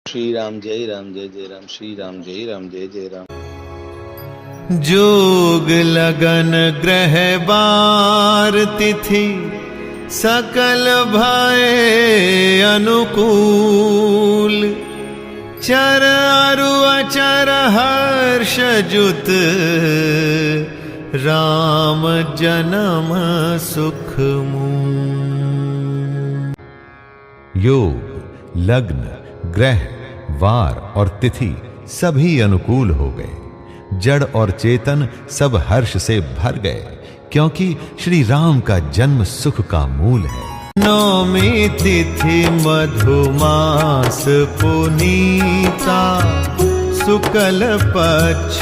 श्री राम जय जय राम, श्री राम जय जय राम। जोग लगन ग्रह बार तिथि सकल भय अनुकूल, चर अरु अचर हर्ष जुत राम जन्म सुख मूल। योग लग्न ग्रह वार और तिथि सभी अनुकूल हो गए। जड़ और चेतन सब हर्ष से भर गए, क्योंकि श्री राम का जन्म सुख का मूल है। नौमी तिथि मधुमास पुनीता, शुक्ल पक्ष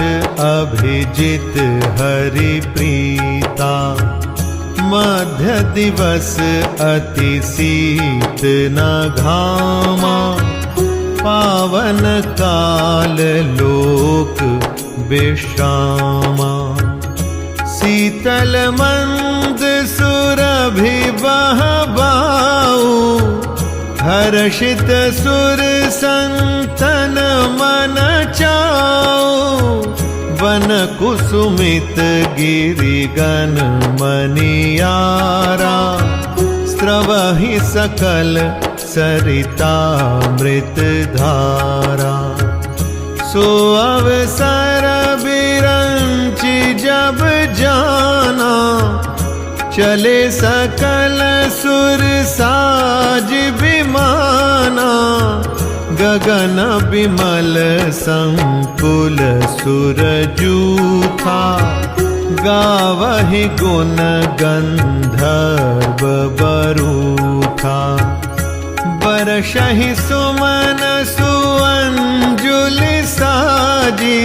अभिजित हरि प्रीता, मध्य दिवस अति शीत न घामा, पावन काल लोक विश्रामा, शीतल मंद सुरभि बहबाऊ, हर्षित सुर संतन मन चाऊ, वन कुसुमित गिरिगन मनियारा, स्रवहि सकल सरितामृत धारा। सो अवसर बिरंचि जब जाना, चले सकल सुर साज विमाना, गगन बिमल संकुल सुर जूथा, गावहि गुण गंधर्व बरूथा, बरषहि सुमन सुअंजुलि साजी,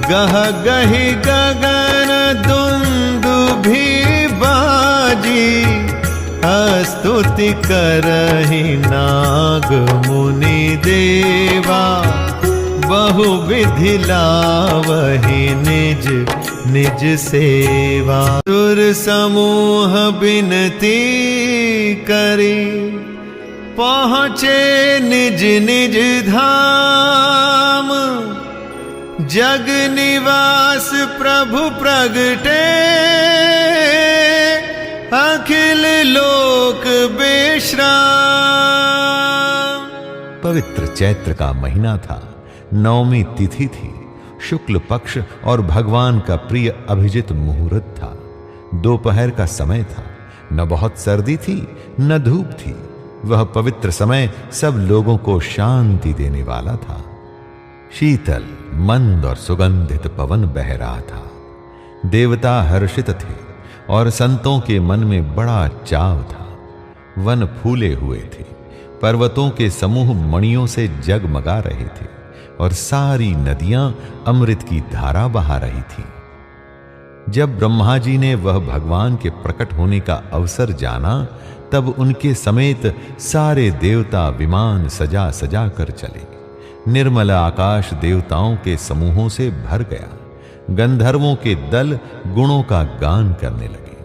गह गहि गगन दुंदुभि बाजी, स्तुति करहि नाग मुनि देवा, बहु विधि लावहि निज निज सेवा। सुर समूह बिनती करी, पहुँचे निज निज धाम, जग निवास प्रभु प्रगटे, अखिल लोक विश्राम। पवित्र चैत्र का महीना था, नौमी तिथि थी, शुक्ल पक्ष और भगवान का प्रिय अभिजित मुहूर्त था। दोपहर का समय था, न बहुत सर्दी थी न धूप थी। वह पवित्र समय सब लोगों को शांति देने वाला था। शीतल मंद और सुगंधित पवन बह रहा था। देवता हर्षित थे और संतों के मन में बड़ा चाव था। वन फूले हुए थे, पर्वतों के समूह मणियों से जगमगा रहे थे और सारी नदियां अमृत की धारा बहा रही थी। जब ब्रह्मा जी ने वह भगवान के प्रकट होने का अवसर जाना, तब उनके समेत सारे देवता विमान सजा सजा कर चले। निर्मल आकाश देवताओं के समूहों से भर गया। गंधर्वों के दल गुणों का गान करने लगे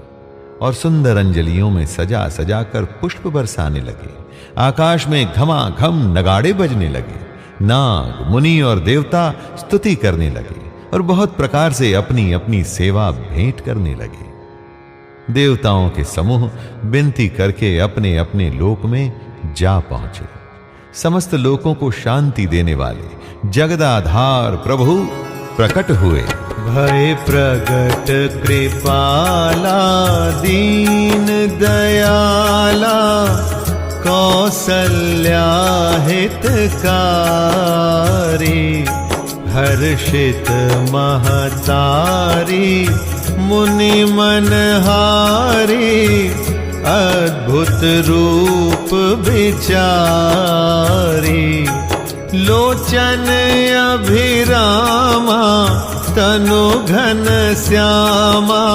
और सुंदर अंजलियों में सजा सजा कर पुष्प बरसाने लगे। आकाश में घमाघम नगाड़े बजने लगे। नाग मुनि और देवता स्तुति करने लगे और बहुत प्रकार से अपनी अपनी सेवा भेंट करने लगे। देवताओं के समूह विनती करके अपने अपने लोक में जा पहुंचे। समस्त लोकों को शांति देने वाले जगदाधार प्रभु प्रकट हुए। भय प्रगट कृपाला दीन दयाला, कौसल्या हितकारी, हर्षित महतारी, मुनि मनहारी, अद्भुत रूप विचारी, लोचन अभिरामा, तनु घन श्यामा,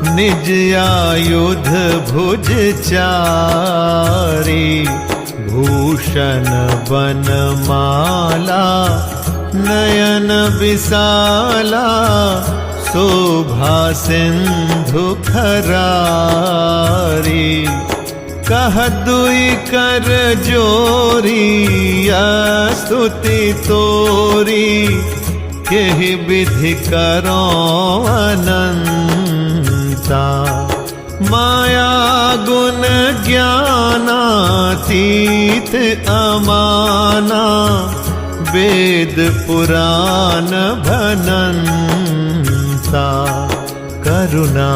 निज आयुध भुज चारी, भूषण वनमाला, नयन विशाला, शोभा सिंधु खरारी, कह दुई कर जोरी स्तुति तोरी केहि विधि करो अनंता। माया गुण ज्ञानातीत अमाना वेद पुराण भनंता। करुणा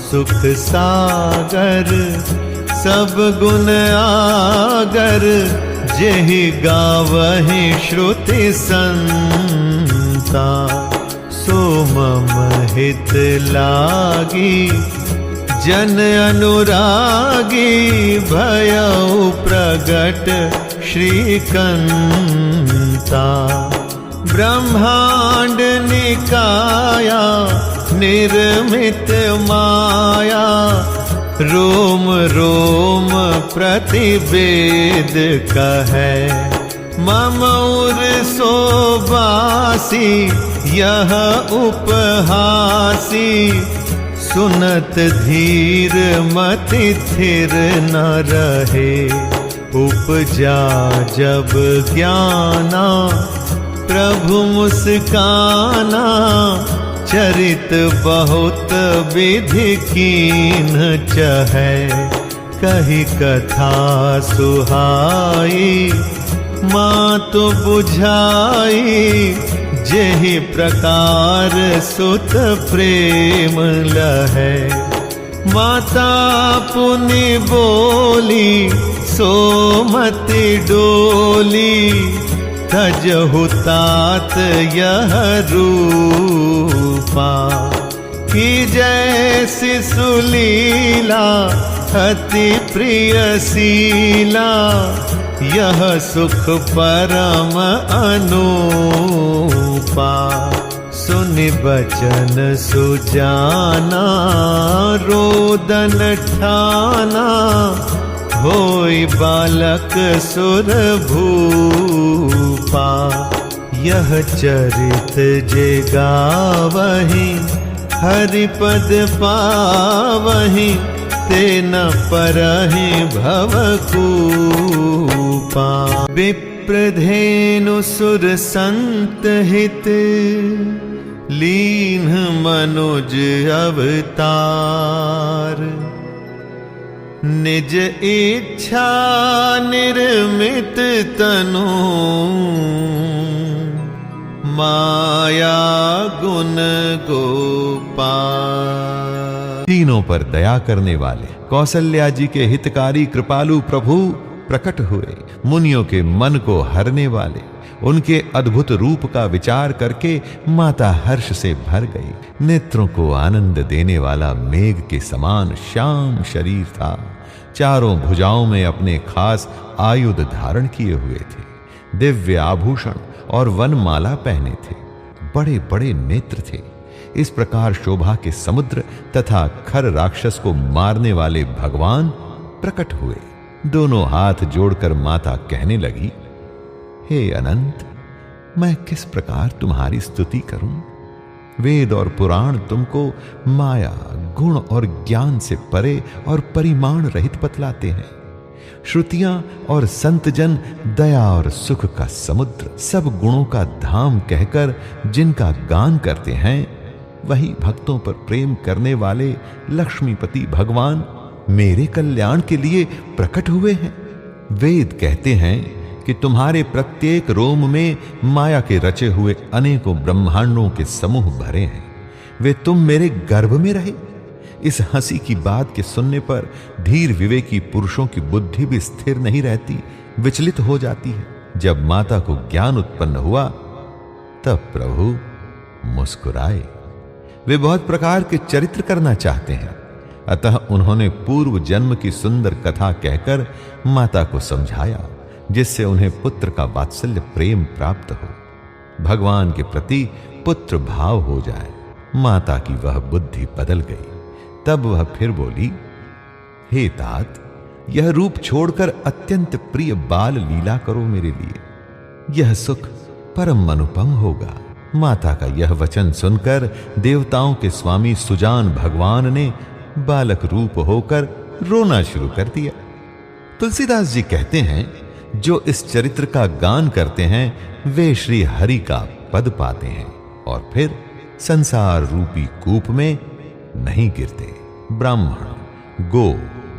सुख सागर सब गुण आगर जेहि गावहि श्रुति संता। सो मम हित लागी जन अनुरागी भयउ प्रगट श्रीकंता। ब्रह्मांड निकाया निर्मित माया रोम रोम प्रतिवेद कहे। मम उर सोबासी यह उपहासी सुनत धीर मति थिर न रहे। उपजा जब ज्ञाना प्रभु मुस्काना चरित बहुत विधि कीन चहै। कही कथा सुहाई मात बुझाई जेहि प्रकार सुत प्रेम लहै। माता पुनि बोली सोमति डोली तजहु तात यह रूपा। कि जैसी सुलीला अति प्रिय शीला यह सुख परम अनूपा। सुनि बचन सुजाना रोदन ठाना होई बालक सुर भूपा। यह चरित जे गावहि हरिपद पावहि ते न परहि भवकूपा। विप्रधेनु सुर संत हित लीन मनुज अवतार। निज इच्छा निर्मित तनु माया गुण गोपाल। तीनों पर दया करने वाले कौशल्या जी के हितकारी कृपालु प्रभु प्रकट हुए। मुनियों के मन को हरने वाले उनके अद्भुत रूप का विचार करके माता हर्ष से भर गई। नेत्रों को आनंद देने वाला मेघ के समान श्याम शरीर था। चारों भुजाओं में अपने खास आयुध धारण किए हुए थे। दिव्य आभूषण और वनमाला पहने थे। बड़े बड़े नेत्र थे। इस प्रकार शोभा के समुद्र तथा खर राक्षस को मारने वाले भगवान प्रकट हुए। दोनों हाथ जोड़कर माता कहने लगी, हे अनंत, मैं किस प्रकार तुम्हारी स्तुति करूं? वेद और पुराण तुमको माया, गुण और ज्ञान से परे और परिमाण रहित बतलाते हैं। श्रुतियां और संतजन दया और सुख का समुद्र, सब गुणों का धाम कहकर जिनका गान करते हैं, वही भक्तों पर प्रेम करने वाले लक्ष्मीपति भगवान मेरे कल्याण के लिए प्रकट हुए हैं। वेद कहते हैं कि तुम्हारे प्रत्येक रोम में माया के रचे हुए अनेकों ब्रह्मांडों के समूह भरे हैं। वे तुम मेरे गर्भ में रहे। इस हंसी की बात के सुनने पर धीर विवेकी पुरुषों की बुद्धि भी स्थिर नहीं रहती, विचलित हो जाती है। जब माता को ज्ञान उत्पन्न हुआ तब प्रभु मुस्कुराए। वे बहुत प्रकार के चरित्र करना चाहते हैं, अतः उन्होंने पूर्व जन्म की सुंदर कथा कहकर माता को समझाया, जिससे उन्हें पुत्र का वात्सल्य प्रेम प्राप्त हो, भगवान के प्रति पुत्र भाव हो जाए। माता की वह बुद्धि बदल गई। तब वह फिर बोली, हे तात, यह रूप छोड़कर अत्यंत प्रिय बाल लीला करो मेरे लिए, यह सुख परम अनुपम होगा। माता का यह वचन सुनकर देवताओं के स्वामी सुजान भगवान ने बालक रूप होकर रोना शुरू कर दिया। तुलसीदास जी कहते हैं, जो इस चरित्र का गान करते हैं वे श्री हरि का पद पाते हैं और फिर संसार रूपी कूप में नहीं गिरते। ब्राह्मण, गो,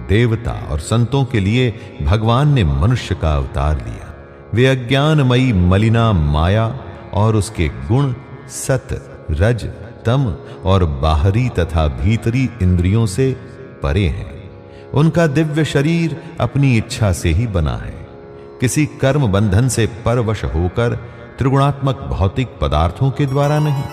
देवता और संतों के लिए भगवान ने मनुष्य का अवतार लिया। वे अज्ञानमयी मलिना माया और उसके गुण सत, रज, तम और बाहरी तथा भीतरी इंद्रियों से परे हैं। उनका दिव्य शरीर अपनी इच्छा से ही बना है, किसी कर्म बंधन से परवश होकर त्रिगुणात्मक भौतिक पदार्थों के द्वारा नहीं।